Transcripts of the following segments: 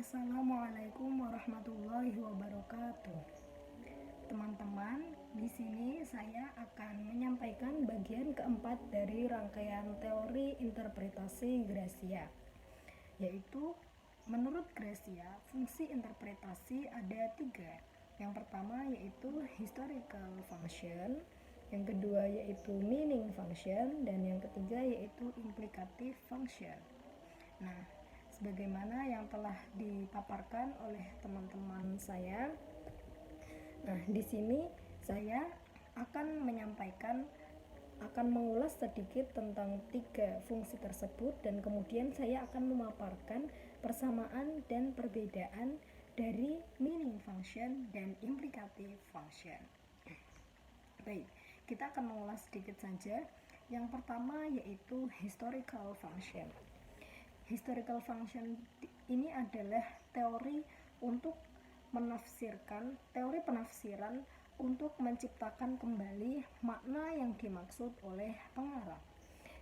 Assalamualaikum warahmatullahi wabarakatuh. Teman-teman, di sini saya akan menyampaikan bagian keempat dari rangkaian teori interpretasi Gracia, yaitu menurut Gracia, fungsi interpretasi ada 3. Yang pertama yaitu historical function, yang kedua yaitu meaning function, dan yang ketiga yaitu implicative function. Nah, sebagaimana yang telah dipaparkan oleh teman-teman saya, nah di sini saya akan mengulas sedikit tentang 3 fungsi tersebut, dan kemudian saya akan memaparkan persamaan dan perbedaan dari meaning function dan implicative function. Baik, kita akan mengulas sedikit saja. Yang pertama yaitu historical function. Historical function ini adalah teori penafsiran untuk menciptakan kembali makna yang dimaksud oleh pengarang.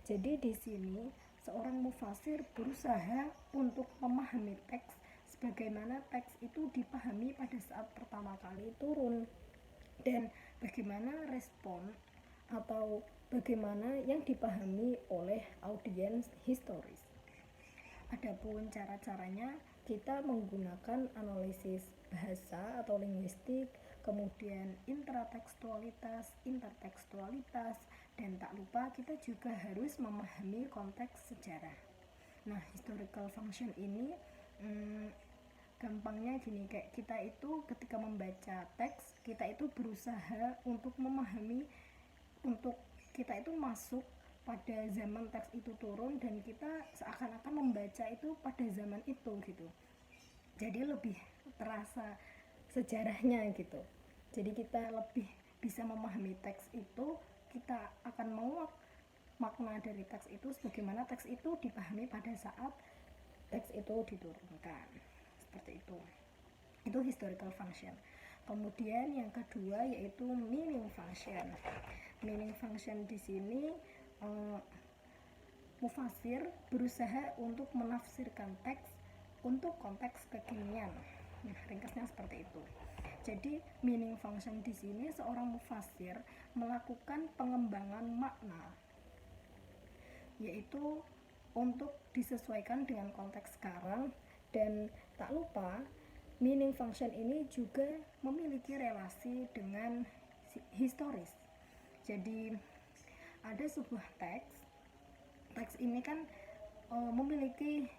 Jadi di sini seorang mufasir berusaha untuk memahami teks sebagaimana teks itu dipahami pada saat pertama kali turun, dan bagaimana respon atau bagaimana yang dipahami oleh audiens historis. Adapun cara-caranya, kita menggunakan analisis bahasa atau linguistik, kemudian intratekstualitas, intertekstualitas, dan tak lupa kita juga harus memahami konteks sejarah. Nah, historical function ini gampangnya gini, kayak kita itu ketika membaca teks, kita itu berusaha untuk memahami, untuk kita itu masuk pada zaman teks itu turun, dan kita seakan-akan membaca itu pada zaman itu gitu. Jadi lebih terasa sejarahnya gitu. Jadi kita lebih bisa memahami teks itu, kita akan menguak makna dari teks itu sebagaimana teks itu dipahami pada saat teks itu diturunkan. Seperti itu. Itu historical function. Kemudian yang kedua yaitu meaning function. Meaning function di sini mufasir berusaha untuk menafsirkan teks untuk konteks kekinian. Nah, ringkasnya seperti itu. Jadi meaning function di sini seorang mufasir melakukan pengembangan makna, yaitu untuk disesuaikan dengan konteks sekarang, dan tak lupa meaning function ini juga memiliki relasi dengan historis. Jadi ada sebuah teks ini kan memiliki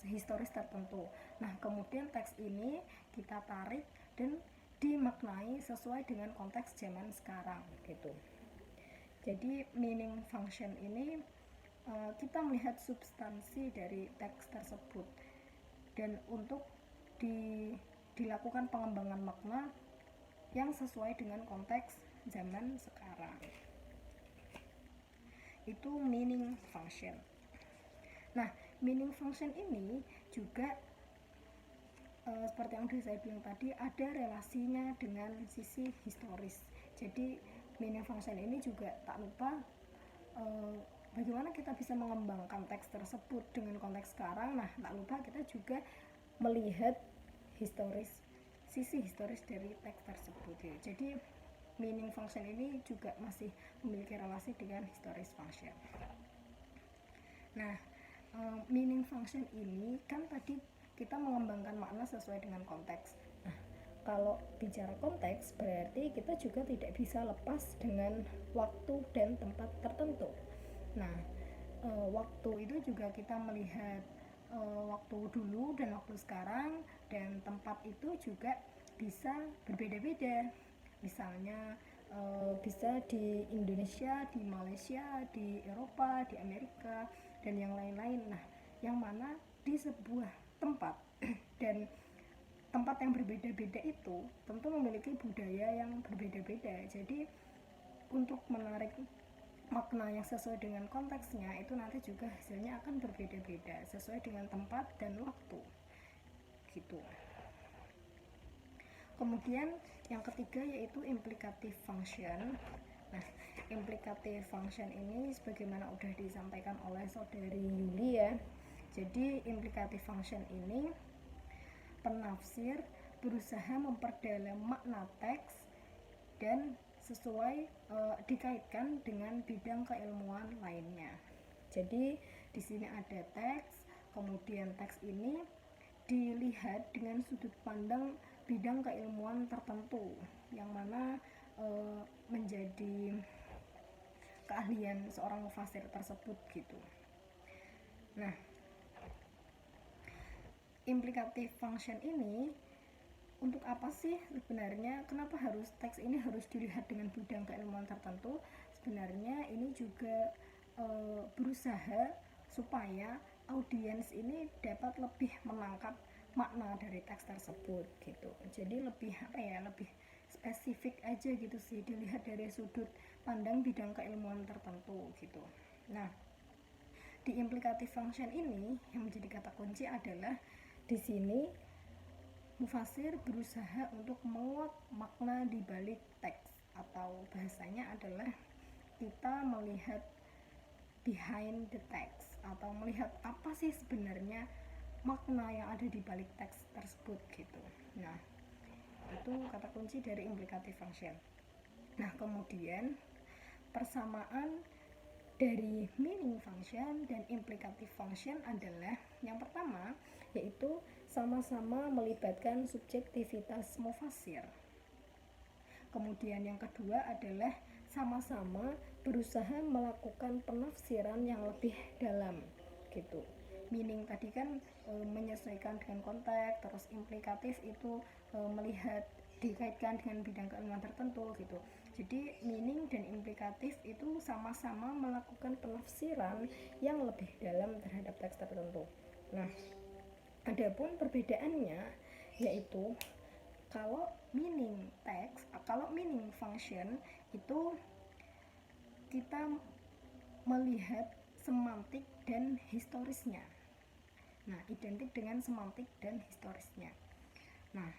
historis tertentu. Nah, kemudian teks ini kita tarik dan dimaknai sesuai dengan konteks zaman sekarang gitu. Jadi meaning function ini kita melihat substansi dari teks tersebut, dan untuk dilakukan pengembangan makna yang sesuai dengan konteks zaman sekarang. Itu meaning function. Nah, meaning function ini juga seperti yang saya bilang tadi, ada relasinya dengan sisi historis. Jadi meaning function ini juga tak lupa bagaimana kita bisa mengembangkan teks tersebut dengan konteks sekarang. Nah, tak lupa kita juga melihat sisi historis dari teks tersebut ya. Jadi meaning function ini juga masih memiliki relasi dengan historis function. Nah, meaning function ini kan tadi kita mengembangkan makna sesuai dengan konteks. Nah, kalau bicara konteks berarti kita juga tidak bisa lepas dengan waktu dan tempat tertentu. Nah, waktu itu juga kita melihat waktu dulu dan waktu sekarang, dan tempat itu juga bisa berbeda-beda. Misalnya bisa di Indonesia, di Malaysia, di Eropa, di Amerika, dan yang lain-lain. Nah, yang mana di sebuah tempat dan tempat yang berbeda-beda itu tentu memiliki budaya yang berbeda-beda. Jadi untuk menarik makna yang sesuai dengan konteksnya itu nanti juga hasilnya akan berbeda-beda sesuai dengan tempat dan waktu gitu. Kemudian yang ketiga yaitu implicative function. Nah, implicative function ini sebagaimana udah disampaikan oleh saudari Yuli ya. Jadi implicative function ini penafsir berusaha memperdalam makna teks dan sesuai dikaitkan dengan bidang keilmuan lainnya. Jadi di sini ada teks, kemudian teks ini dilihat dengan sudut pandang bidang keilmuan tertentu yang mana menjadi keahlian seorang mufasir tersebut gitu. Nah, implicative function ini untuk apa sih sebenarnya? Kenapa harus teks ini harus dilihat dengan bidang keilmuan tertentu? Sebenarnya ini juga berusaha supaya audiens ini dapat lebih menangkap makna dari teks tersebut gitu. Jadi lebih lebih spesifik aja gitu sih, dilihat dari sudut pandang bidang keilmuan tertentu gitu. Nah, di implicative function ini yang menjadi kata kunci adalah di sini mufasir berusaha untuk menguak makna di balik teks, atau bahasanya adalah kita melihat behind the text, atau melihat apa sih sebenarnya makna yang ada di balik teks tersebut gitu. Nah, itu kata kunci dari implicative function. Nah, kemudian persamaan dari meaning function dan implicative function adalah yang pertama, yaitu sama-sama melibatkan subjektivitas mufasir. Kemudian yang kedua adalah sama-sama berusaha melakukan penafsiran yang lebih dalam gitu. Meaning tadi kan menyesuaikan dengan konteks, terus implikatif itu melihat dikaitkan dengan bidang keilmuan tertentu gitu. Jadi meaning dan implikatif itu sama-sama melakukan penafsiran yang lebih dalam terhadap teks tertentu. Nah, adapun perbedaannya yaitu kalau meaning function itu kita melihat semantik dan historisnya. Nah, identik dengan semantik dan historisnya. Nah,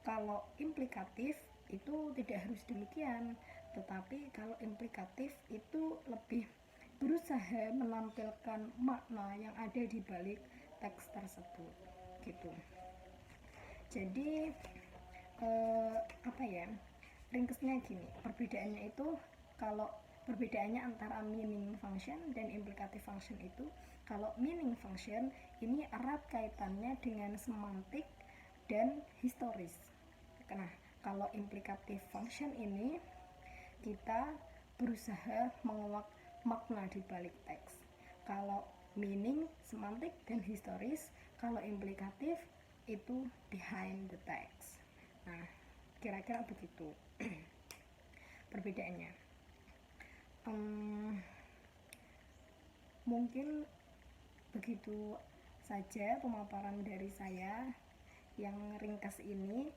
kalau implikatif itu tidak harus demikian, tetapi kalau implikatif itu lebih berusaha menampilkan makna yang ada di balik teks tersebut gitu. Jadi ringkesnya gini, perbedaannya itu kalau perbedaannya antara meaning function dan implicative function itu, kalau meaning function ini erat kaitannya dengan semantik dan historis. Nah, kalau implicative function ini kita berusaha menguak makna di balik teks. Kalau meaning, semantik dan historis, kalau implikatif itu behind the text. Nah, kira-kira begitu perbedaannya. Mungkin begitu saja pemaparan dari saya yang ringkas ini.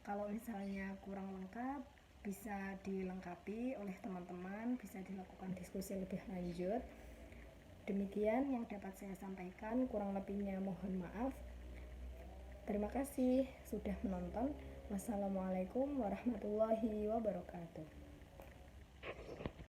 Kalau misalnya kurang lengkap bisa dilengkapi oleh teman-teman, bisa dilakukan diskusi lebih lanjut. Demikian yang dapat saya sampaikan, kurang lebihnya mohon maaf. Terima kasih sudah menonton. Wassalamualaikum warahmatullahi wabarakatuh.